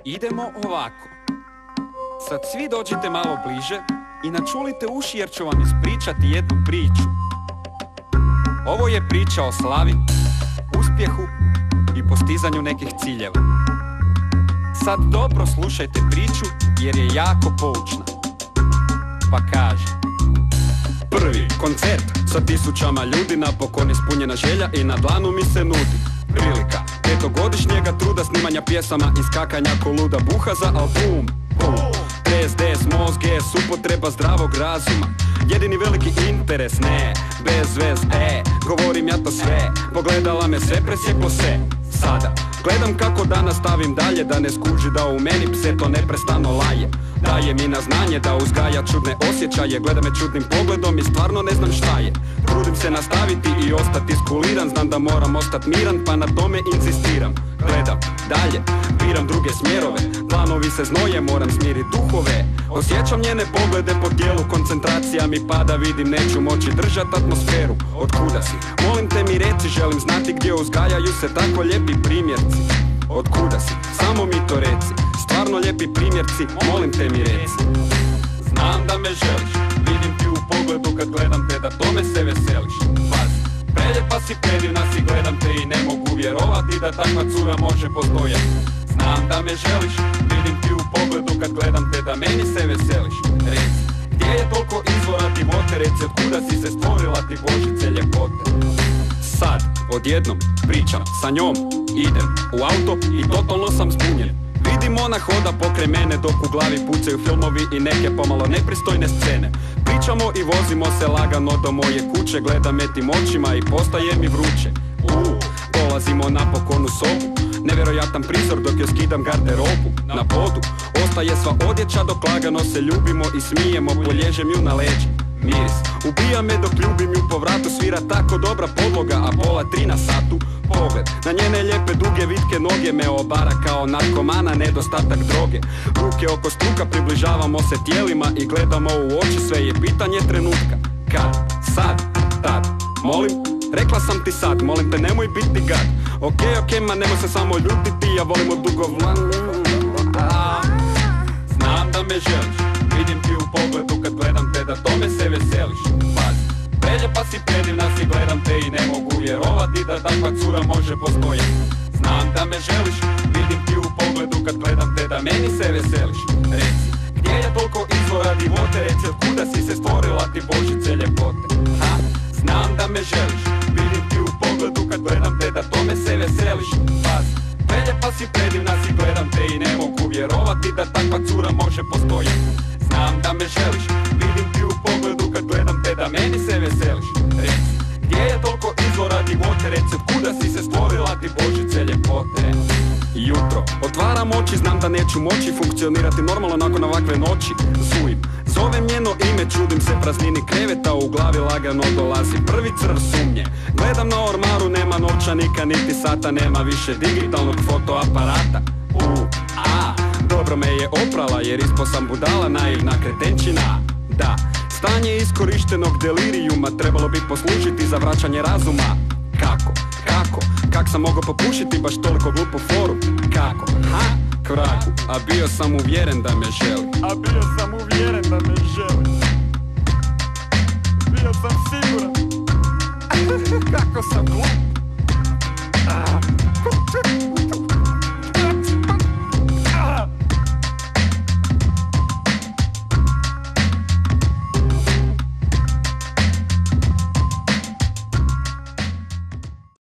Idemo ovako. Sad svi dođite malo bliže i načulite uši jer ću vam ispričati jednu priču. Ovo je priča o slavi, uspjehu i postizanju nekih ciljeva. Sad dobro slušajte priču jer je jako poučna. Pa kaže: prvi koncert sa tisućama ljudi, napokon ispunjena želja i na dlanu mi se nudi prilika petogodišnjega truda, snimanja pjesama i skakanja ko luda buha za album. Des, mozge, upotreba zdravog razuma, jedini veliki interes, ne, bez vez, govorim ja to sve, pogledala me sve, presjeklo se. Sada gledam kako da nastavim dalje, da ne skuži da u meni pse to neprestano laje. Daje mi na znanje da uzgaja čudne osjećaje, gleda me čudnim pogledom i stvarno ne znam šta je. Trudim se nastaviti i ostati iskuliran, znam da moram ostati miran pa na tome insistiram. Gledam dalje, biram druge smjerove, planovi se znoje, moram smiriti duhove. Osjećam njene poglede po tijelu, koncentracija mi pada, vidim neću moći držat atmosferu. Otkuda si? Molim te mi reci, želim znati gdje uzgajaju se tako lijepi primjerci. Otkuda si? Samo mi to reci, stvarno lijepi primjerci, molim te mi reci. Znam da me želiš, vidim ti u pogledu kad gledam te da tome se veseliš. Pazi, preljepa si, predivna si, gledam te i ne mogu vjerovati da takva cura može postojati. Znam da me želiš, vidim ti u pogledu kad gledam te da meni se veseliš. Reci, gdje je toliko izvora divote, reci otkuda si se stvorila ti božice ljepote. Sad, odjednom, pričam sa njom, idem u auto i totalno sam zbunjen. Vidim ona hoda pokraj mene dok u glavi pucaju filmovi i neke pomalo nepristojne scene. Pričamo i vozimo se lagano do moje kuće, gledam me tim očima i postaje mi vruće. Dolazimo napokon u sobu, nevjerojatan prizor dok joj skidam garderobu. Na podu ostaje sva odjeća dok lagano se ljubimo i smijemo, polježem ju na leđe. Miris ubija me dok ljubim ju po vratu, svira tako dobra podloga, a pola 3 na satu. Pogled na njene lijepe duge vitke noge me obara kao narkomana, nedostatak droge. Ruke oko struka, približavamo se tijelima i gledamo u oči, sve je pitanje trenutka. Kad? Sad? Tad? Molim? Rekla sam ti sad, molim te nemoj biti gad. Okej, ma nemoj se samo ljutiti, ja volim od dugovlan. Znam da me želiš, vidim ti u pogledu kad gledam te da tome se veseliš. Pazi, preljepa si, predivna si, gledam te i ne mogu vjerovati da takva cura može postojati. Znam da me želiš, vidim ti u pogledu kad gledam te da meni se veseliš. Reci, gdje je toliko izvora divote, reci otkuda si se stvorila ti božice ljepote. Znam da me želiš, vidim ti u pogledu kad gledam te da tome se veseliš. Pazi, preljepa si, predivna si, gledam te i ne mogu vjerovati da takva cura može postojati. Znam da me želiš, vidim ti u pogledu kad gledam te da meni se veseliš. Reci, gdje je toliko izvora divote, reci otkuda si se stvorila ti božice ljepote. Jutro, otvaram oči, znam da neću moći funkcionirati normalno nakon ovakve noći. Zujim, zovem njeno ime, čudim se praznini kreveta, u glavi lagano dolazi prvi crv sumnje. Gledam na ormaru, nema novčanika niti sata, nema više digitalnog fotoaparata. Dobro me je oprala jer ispao sam budala, naivna kretenčina. Da, stanje iskorištenog delirijuma trebalo bi poslužiti za vraćanje razuma. Kak sam mogao popušiti baš toliko glupu foru? Kako? Kragu, a bio sam uvjeren da me želi. Bio sam siguran. Kako sam glup.